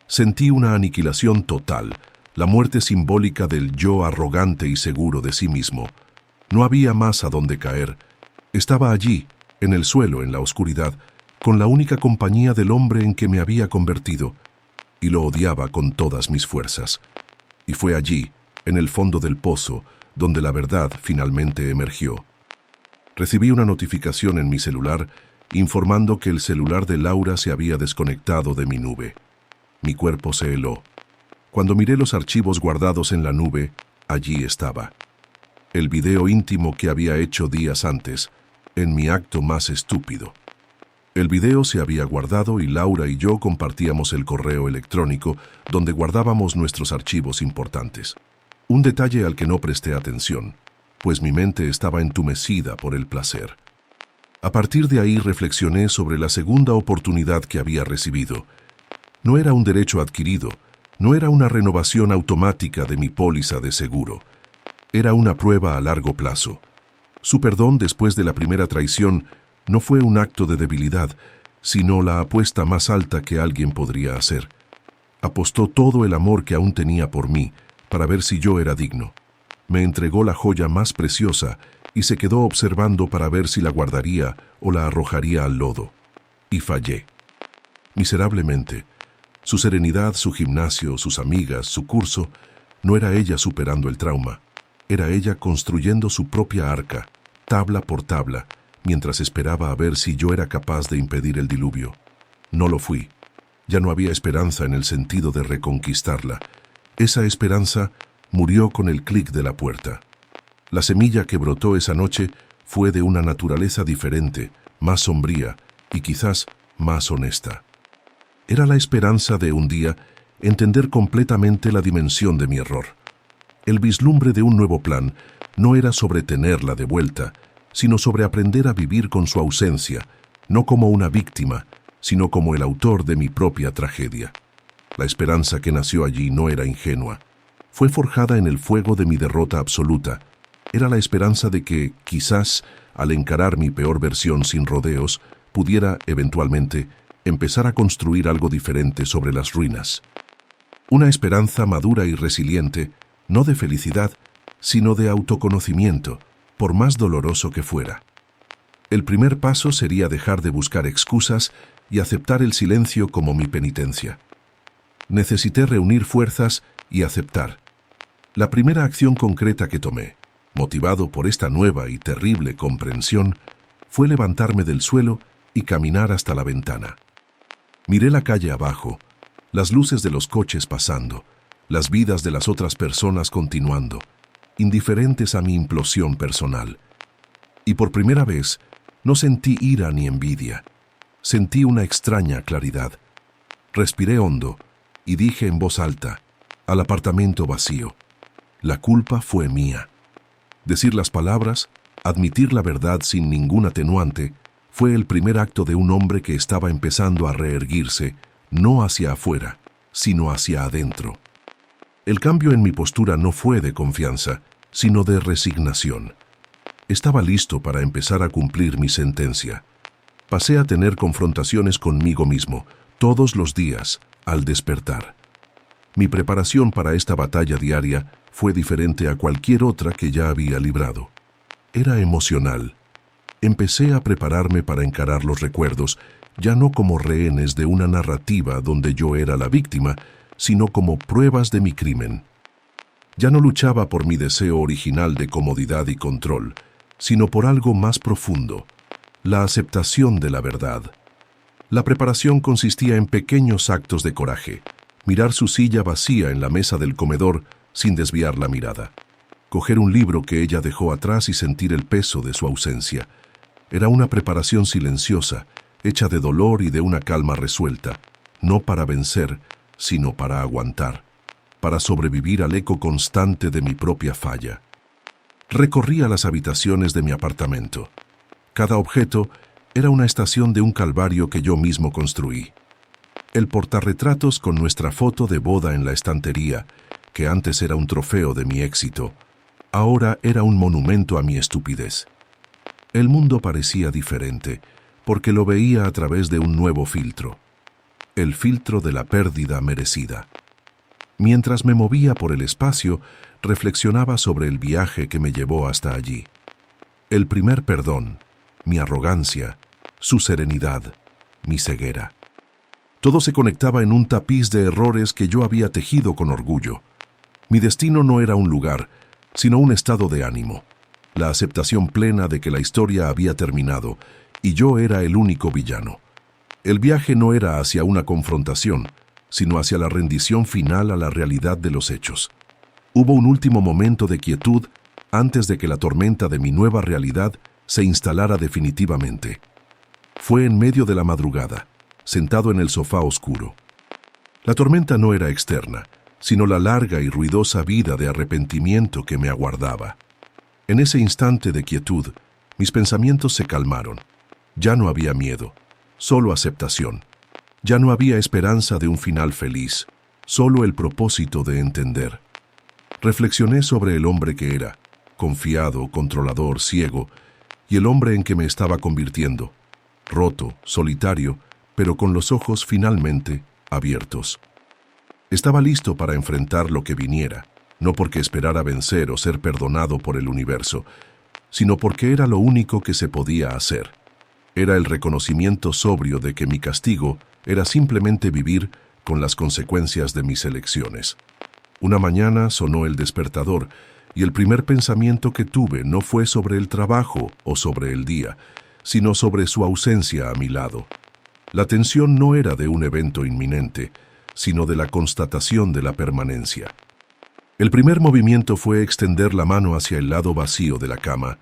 Sentí una aniquilación total, la muerte simbólica del yo arrogante y seguro de sí mismo. No había más a dónde caer. Estaba allí, en el suelo, en la oscuridad, con la única compañía del hombre en que me había convertido, y lo odiaba con todas mis fuerzas. Y fue allí, en el fondo del pozo, donde la verdad finalmente emergió. Recibí una notificación en mi celular informando que el celular de Laura se había desconectado de mi nube. Mi cuerpo se heló. Cuando miré los archivos guardados en la nube, allí estaba. El video íntimo que había hecho días antes, en mi acto más estúpido. El video se había guardado y Laura y yo compartíamos el correo electrónico donde guardábamos nuestros archivos importantes. Un detalle al que no presté atención, pues mi mente estaba entumecida por el placer. A partir de ahí reflexioné sobre la segunda oportunidad que había recibido. No era un derecho adquirido, no era una renovación automática de mi póliza de seguro. Era una prueba a largo plazo. Su perdón después de la primera traición no fue un acto de debilidad, sino la apuesta más alta que alguien podría hacer. Apostó todo el amor que aún tenía por mí, para ver si yo era digno. Me entregó la joya más preciosa y se quedó observando para ver si la guardaría o la arrojaría al lodo. Y fallé. Miserablemente. Su serenidad, su gimnasio, sus amigas, su curso, no era ella superando el trauma. Era ella construyendo su propia arca, tabla por tabla, mientras esperaba a ver si yo era capaz de impedir el diluvio. No lo fui. Ya no había esperanza en el sentido de reconquistarla. Esa esperanza murió con el clic de la puerta. La semilla que brotó esa noche fue de una naturaleza diferente, más sombría y quizás más honesta. Era la esperanza de un día entender completamente la dimensión de mi error. El vislumbre de un nuevo plan no era sobre tenerla de vuelta, sino sobre aprender a vivir con su ausencia, no como una víctima, sino como el autor de mi propia tragedia. La esperanza que nació allí no era ingenua. Fue forjada en el fuego de mi derrota absoluta. Era la esperanza de que, quizás, al encarar mi peor versión sin rodeos, pudiera, eventualmente, empezar a construir algo diferente sobre las ruinas. Una esperanza madura y resiliente, no de felicidad, sino de autoconocimiento, por más doloroso que fuera. El primer paso sería dejar de buscar excusas y aceptar el silencio como mi penitencia. Necesité reunir fuerzas y aceptar. La primera acción concreta que tomé, motivado por esta nueva y terrible comprensión, fue levantarme del suelo y caminar hasta la ventana. Miré la calle abajo, las luces de los coches pasando, las vidas de las otras personas continuando, indiferentes a mi implosión personal. Y por primera vez, no sentí ira ni envidia. Sentí una extraña claridad. Respiré hondo y dije en voz alta, al apartamento vacío: la culpa fue mía. Decir las palabras, admitir la verdad sin ningún atenuante, fue el primer acto de un hombre que estaba empezando a reerguirse, no hacia afuera, sino hacia adentro. El cambio en mi postura no fue de confianza, sino de resignación. Estaba listo para empezar a cumplir mi sentencia. Pasé a tener confrontaciones conmigo mismo, todos los días, al despertar. Mi preparación para esta batalla diaria fue diferente a cualquier otra que ya había librado. Era emocional. Empecé a prepararme para encarar los recuerdos, ya no como rehenes de una narrativa donde yo era la víctima, sino como pruebas de mi crimen. Ya no luchaba por mi deseo original de comodidad y control, sino por algo más profundo, la aceptación de la verdad. La preparación consistía en pequeños actos de coraje: mirar su silla vacía en la mesa del comedor sin desviar la mirada, coger un libro que ella dejó atrás y sentir el peso de su ausencia. Era una preparación silenciosa, hecha de dolor y de una calma resuelta, no para vencer, sino para aguantar, para sobrevivir al eco constante de mi propia falla. Recorría las habitaciones de mi apartamento. Cada objeto era una estación de un calvario que yo mismo construí. El portarretratos con nuestra foto de boda en la estantería, que antes era un trofeo de mi éxito, ahora era un monumento a mi estupidez. El mundo parecía diferente, porque lo veía a través de un nuevo filtro, el filtro de la pérdida merecida. Mientras me movía por el espacio, reflexionaba sobre el viaje que me llevó hasta allí. El primer perdón, mi arrogancia, su serenidad, mi ceguera. Todo se conectaba en un tapiz de errores que yo había tejido con orgullo. Mi destino no era un lugar, sino un estado de ánimo, la aceptación plena de que la historia había terminado y yo era el único villano. El viaje no era hacia una confrontación, sino hacia la rendición final a la realidad de los hechos. Hubo un último momento de quietud antes de que la tormenta de mi nueva realidad se instalara definitivamente. Fue en medio de la madrugada, sentado en el sofá oscuro. La tormenta no era externa, sino la larga y ruidosa vida de arrepentimiento que me aguardaba. En ese instante de quietud, mis pensamientos se calmaron. Ya no había miedo, solo aceptación. Ya no había esperanza de un final feliz, solo el propósito de entender. Reflexioné sobre el hombre que era, confiado, controlador, ciego, y el hombre en que me estaba convirtiendo, roto, solitario, pero con los ojos finalmente abiertos. Estaba listo para enfrentar lo que viniera, no porque esperara vencer o ser perdonado por el universo, sino porque era lo único que se podía hacer. Era el reconocimiento sobrio de que mi castigo era simplemente vivir con las consecuencias de mis elecciones. Una mañana sonó el despertador, y el primer pensamiento que tuve no fue sobre el trabajo o sobre el día, sino sobre su ausencia a mi lado. La tensión no era de un evento inminente, sino de la constatación de la permanencia. El primer movimiento fue extender la mano hacia el lado vacío de la cama,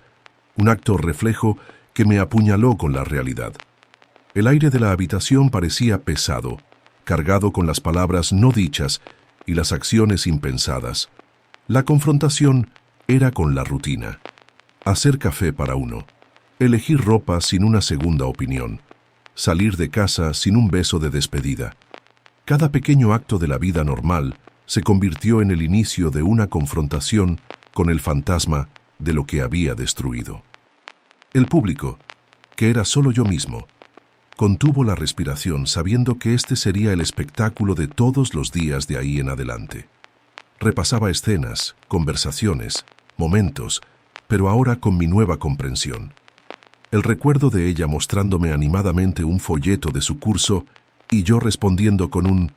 un acto reflejo que me apuñaló con la realidad. El aire de la habitación parecía pesado, cargado con las palabras no dichas y las acciones impensadas. La confrontación era con la rutina. Hacer café para uno, elegir ropa sin una segunda opinión, salir de casa sin un beso de despedida. Cada pequeño acto de la vida normal se convirtió en el inicio de una confrontación con el fantasma de lo que había destruido. El público, que era solo yo mismo, contuvo la respiración sabiendo que este sería el espectáculo de todos los días de ahí en adelante. Repasaba escenas, conversaciones, momentos, pero ahora con mi nueva comprensión. El recuerdo de ella mostrándome animadamente un folleto de su curso y yo respondiendo con un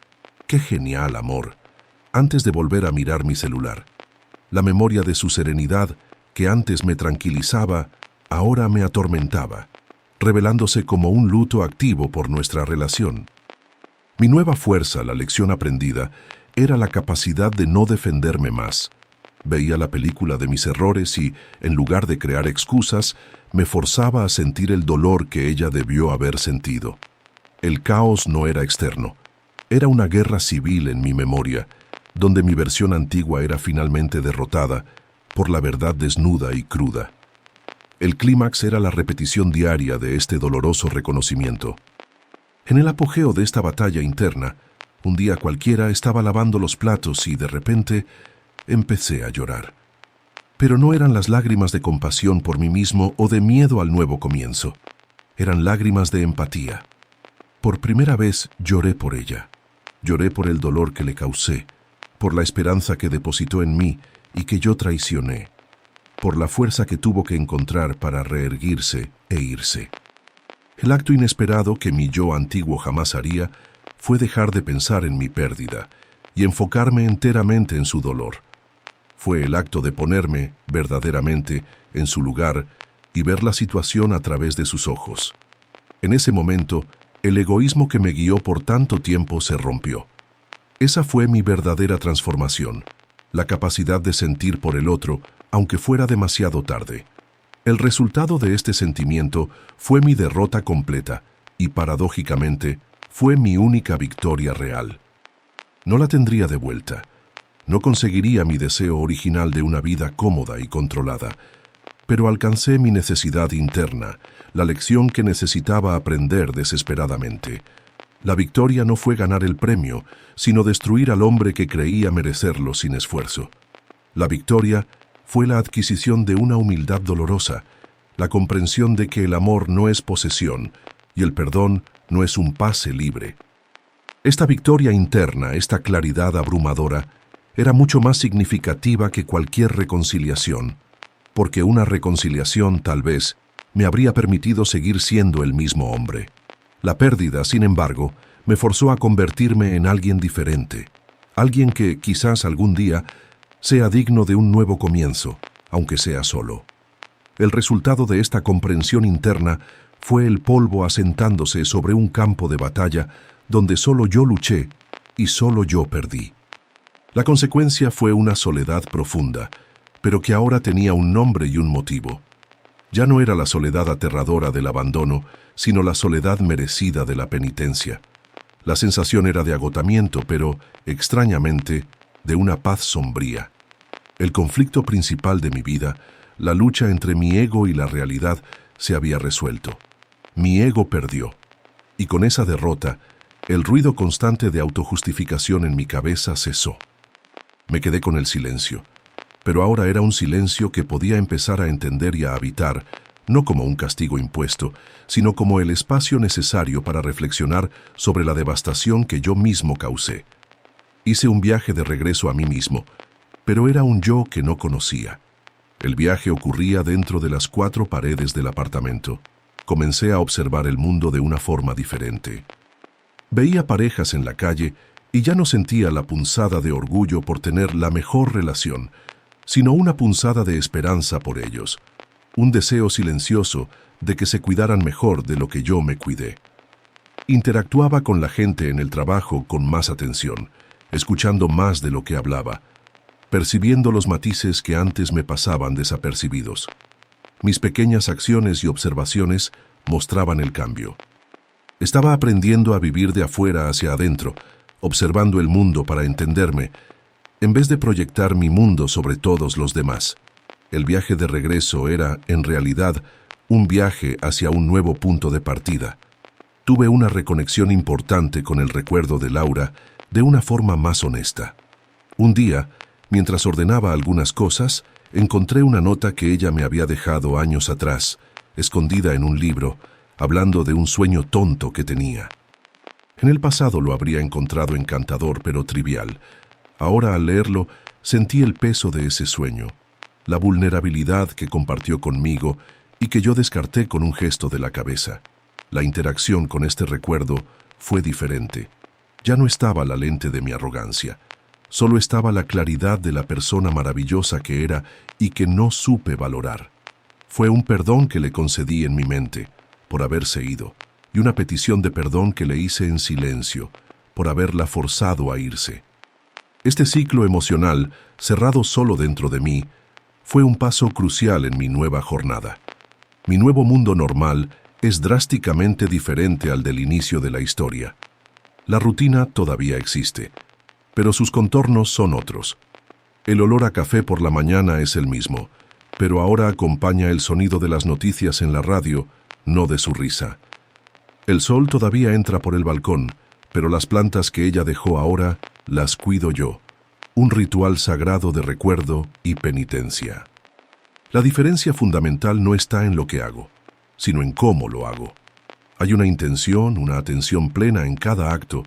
«¡Qué genial, amor!» antes de volver a mirar mi celular. La memoria de su serenidad, que antes me tranquilizaba, ahora me atormentaba, revelándose como un luto activo por nuestra relación. Mi nueva fuerza, la lección aprendida, era la capacidad de no defenderme más. Veía la película de mis errores y, en lugar de crear excusas, me forzaba a sentir el dolor que ella debió haber sentido. El caos no era externo. Era una guerra civil en mi memoria, donde mi versión antigua era finalmente derrotada por la verdad desnuda y cruda. El clímax era la repetición diaria de este doloroso reconocimiento. En el apogeo de esta batalla interna, un día cualquiera estaba lavando los platos y, de repente, empecé a llorar. Pero no eran las lágrimas de compasión por mí mismo o de miedo al nuevo comienzo. Eran lágrimas de empatía. Por primera vez lloré por ella. Lloré por el dolor que le causé, por la esperanza que depositó en mí y que yo traicioné, por la fuerza que tuvo que encontrar para reerguirse e irse. El acto inesperado que mi yo antiguo jamás haría fue dejar de pensar en mi pérdida y enfocarme enteramente en su dolor. Fue el acto de ponerme, verdaderamente, en su lugar y ver la situación a través de sus ojos. En ese momento, el egoísmo que me guió por tanto tiempo se rompió. Esa fue mi verdadera transformación, la capacidad de sentir por el otro, aunque fuera demasiado tarde. El resultado de este sentimiento fue mi derrota completa y, paradójicamente, fue mi única victoria real. No la tendría de vuelta. No conseguiría mi deseo original de una vida cómoda y controlada, pero alcancé mi necesidad interna, la lección que necesitaba aprender desesperadamente. La victoria no fue ganar el premio, sino destruir al hombre que creía merecerlo sin esfuerzo. La victoria fue la adquisición de una humildad dolorosa, la comprensión de que el amor no es posesión y el perdón no es un pase libre. Esta victoria interna, esta claridad abrumadora, era mucho más significativa que cualquier reconciliación, porque una reconciliación, tal vez, me habría permitido seguir siendo el mismo hombre. La pérdida, sin embargo, me forzó a convertirme en alguien diferente, alguien que, quizás algún día, sea digno de un nuevo comienzo, aunque sea solo. El resultado de esta comprensión interna fue el polvo asentándose sobre un campo de batalla donde solo yo luché y solo yo perdí. La consecuencia fue una soledad profunda, pero que ahora tenía un nombre y un motivo. Ya no era la soledad aterradora del abandono, sino la soledad merecida de la penitencia. La sensación era de agotamiento, pero, extrañamente, de una paz sombría. El conflicto principal de mi vida, la lucha entre mi ego y la realidad, se había resuelto. Mi ego perdió, y con esa derrota, el ruido constante de autojustificación en mi cabeza cesó. Me quedé con el silencio, pero ahora era un silencio que podía empezar a entender y a habitar, no como un castigo impuesto, sino como el espacio necesario para reflexionar sobre la devastación que yo mismo causé. Hice un viaje de regreso a mí mismo, pero era un yo que no conocía. El viaje ocurría dentro de las 4 paredes del apartamento. Comencé a observar el mundo de una forma diferente. Veía parejas en la calle y ya no sentía la punzada de orgullo por tener la mejor relación, sino una punzada de esperanza por ellos, un deseo silencioso de que se cuidaran mejor de lo que yo me cuidé. Interactuaba con la gente en el trabajo con más atención, escuchando más de lo que hablaba, percibiendo los matices que antes me pasaban desapercibidos. Mis pequeñas acciones y observaciones mostraban el cambio. Estaba aprendiendo a vivir de afuera hacia adentro, observando el mundo para entenderme, en vez de proyectar mi mundo sobre todos los demás. El viaje de regreso era, en realidad, un viaje hacia un nuevo punto de partida. Tuve una reconexión importante con el recuerdo de Laura de una forma más honesta. Un día, mientras ordenaba algunas cosas, encontré una nota que ella me había dejado años atrás, escondida en un libro, hablando de un sueño tonto que tenía. En el pasado lo habría encontrado encantador pero trivial. Ahora, al leerlo, sentí el peso de ese sueño, la vulnerabilidad que compartió conmigo y que yo descarté con un gesto de la cabeza. La interacción con este recuerdo fue diferente. Ya no estaba la lente de mi arrogancia, solo estaba la claridad de la persona maravillosa que era y que no supe valorar. Fue un perdón que le concedí en mi mente, por haberse ido, y una petición de perdón que le hice en silencio, por haberla forzado a irse. Este ciclo emocional, cerrado solo dentro de mí, fue un paso crucial en mi nueva jornada. Mi nuevo mundo normal es drásticamente diferente al del inicio de la historia. La rutina todavía existe, pero sus contornos son otros. El olor a café por la mañana es el mismo, pero ahora acompaña el sonido de las noticias en la radio, no de su risa. El sol todavía entra por el balcón, pero las plantas que ella dejó ahora las cuido yo. Un ritual sagrado de recuerdo y penitencia. La diferencia fundamental no está en lo que hago, sino en cómo lo hago. Hay una intención, una atención plena en cada acto,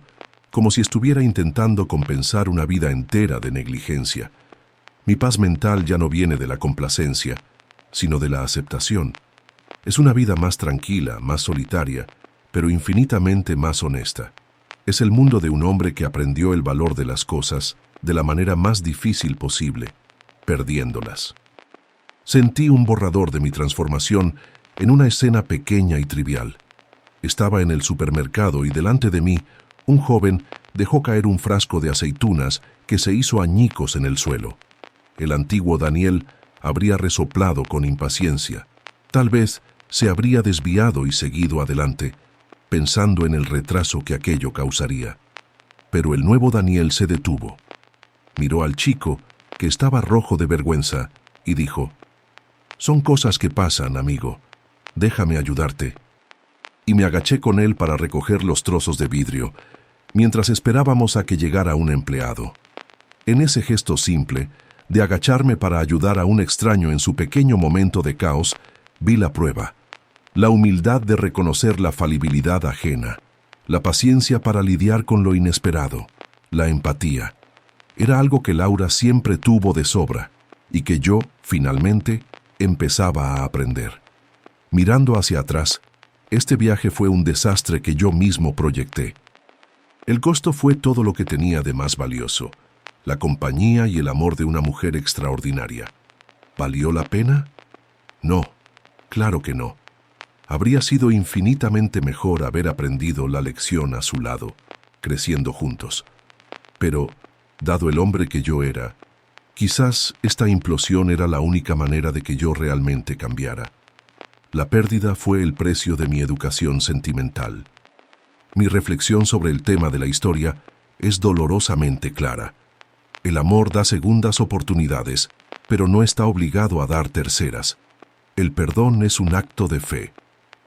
como si estuviera intentando compensar una vida entera de negligencia. Mi paz mental ya no viene de la complacencia, sino de la aceptación. Es una vida más tranquila, más solitaria, pero infinitamente más honesta. Es el mundo de un hombre que aprendió el valor de las cosas de la manera más difícil posible, perdiéndolas. Sentí un borrador de mi transformación en una escena pequeña y trivial. Estaba en el supermercado y delante de mí, un joven dejó caer un frasco de aceitunas que se hizo añicos en el suelo. El antiguo Daniel habría resoplado con impaciencia. Tal vez se habría desviado y seguido adelante, pensando en el retraso que aquello causaría. Pero el nuevo Daniel se detuvo. Miró al chico, que estaba rojo de vergüenza, y dijo: «Son cosas que pasan, amigo. Déjame ayudarte». Y me agaché con él para recoger los trozos de vidrio, mientras esperábamos a que llegara un empleado. En ese gesto simple, de agacharme para ayudar a un extraño en su pequeño momento de caos, vi la prueba. La humildad de reconocer la falibilidad ajena, la paciencia para lidiar con lo inesperado, la empatía. Era algo que Laura siempre tuvo de sobra y que yo, finalmente, empezaba a aprender. Mirando hacia atrás, este viaje fue un desastre que yo mismo proyecté. El costo fue todo lo que tenía de más valioso, la compañía y el amor de una mujer extraordinaria. ¿Valió la pena? No, claro que no. Habría sido infinitamente mejor haber aprendido la lección a su lado, creciendo juntos. Pero, dado el hombre que yo era, quizás esta implosión era la única manera de que yo realmente cambiara. La pérdida fue el precio de mi educación sentimental. Mi reflexión sobre el tema de la historia es dolorosamente clara. El amor da segundas oportunidades, pero no está obligado a dar terceras. El perdón es un acto de fe.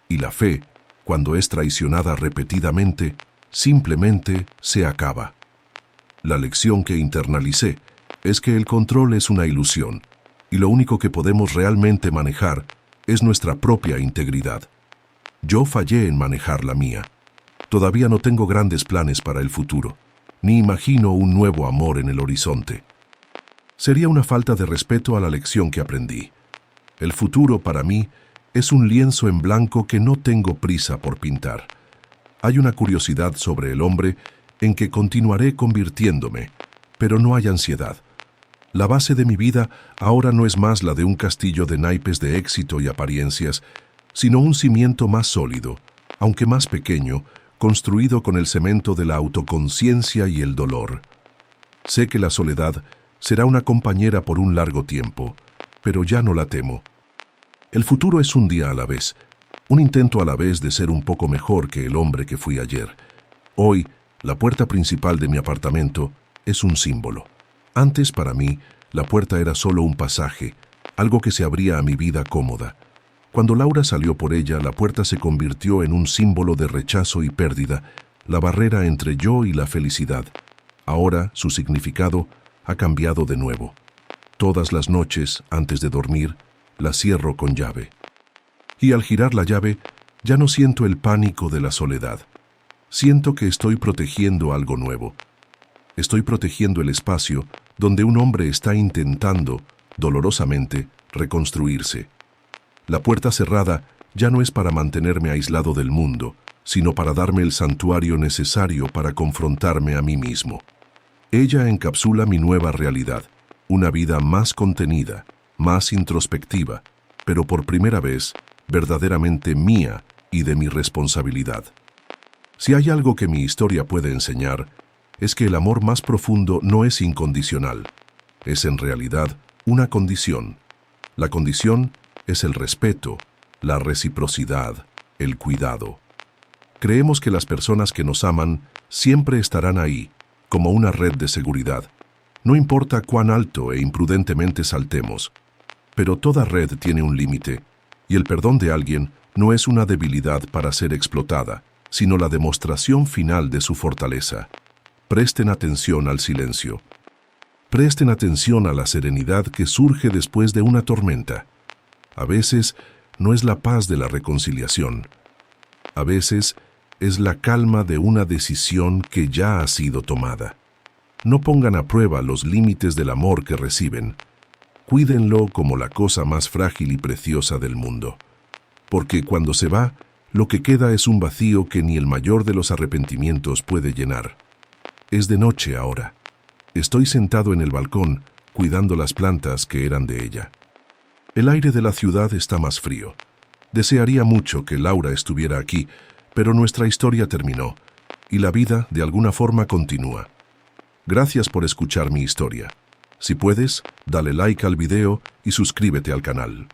Y la fe, cuando es traicionada repetidamente, simplemente se acaba. La lección que internalicé es que el control es una ilusión, y lo único que podemos realmente manejar es nuestra propia integridad. Yo fallé en manejar la mía. Todavía no tengo grandes planes para el futuro, ni imagino un nuevo amor en el horizonte. Sería una falta de respeto a la lección que aprendí. El futuro, para mí, es un lienzo en blanco que no tengo prisa por pintar. Hay una curiosidad sobre el hombre en que continuaré convirtiéndome, pero no hay ansiedad. La base de mi vida ahora no es más la de un castillo de naipes de éxito y apariencias, sino un cimiento más sólido, aunque más pequeño, construido con el cemento de la autoconciencia y el dolor. Sé que la soledad será una compañera por un largo tiempo, pero ya no la temo. El futuro es un día a la vez, un intento a la vez de ser un poco mejor que el hombre que fui ayer. Hoy, la puerta principal de mi apartamento es un símbolo. Antes, para mí, la puerta era solo un pasaje, algo que se abría a mi vida cómoda. Cuando Laura salió por ella, la puerta se convirtió en un símbolo de rechazo y pérdida, la barrera entre yo y la felicidad. Ahora, su significado ha cambiado de nuevo. Todas las noches, antes de dormir, la cierro con llave. Y al girar la llave, ya no siento el pánico de la soledad. Siento que estoy protegiendo algo nuevo. Estoy protegiendo el espacio donde un hombre está intentando, dolorosamente, reconstruirse. La puerta cerrada ya no es para mantenerme aislado del mundo, sino para darme el santuario necesario para confrontarme a mí mismo. Ella encapsula mi nueva realidad, una vida más contenida, más introspectiva, pero por primera vez, verdaderamente mía y de mi responsabilidad. Si hay algo que mi historia puede enseñar, es que el amor más profundo no es incondicional, es en realidad una condición. La condición es el respeto, la reciprocidad, el cuidado. Creemos que las personas que nos aman siempre estarán ahí, como una red de seguridad. No importa cuán alto e imprudentemente saltemos, pero toda red tiene un límite, y el perdón de alguien no es una debilidad para ser explotada, sino la demostración final de su fortaleza. Presten atención al silencio. Presten atención a la serenidad que surge después de una tormenta. A veces no es la paz de la reconciliación. A veces es la calma de una decisión que ya ha sido tomada. No pongan a prueba los límites del amor que reciben. Cuídenlo como la cosa más frágil y preciosa del mundo. Porque cuando se va, lo que queda es un vacío que ni el mayor de los arrepentimientos puede llenar. Es de noche ahora. Estoy sentado en el balcón, cuidando las plantas que eran de ella. El aire de la ciudad está más frío. Desearía mucho que Laura estuviera aquí, pero nuestra historia terminó, y la vida, de alguna forma, continúa. Gracias por escuchar mi historia. Si puedes, dale like al video y suscríbete al canal.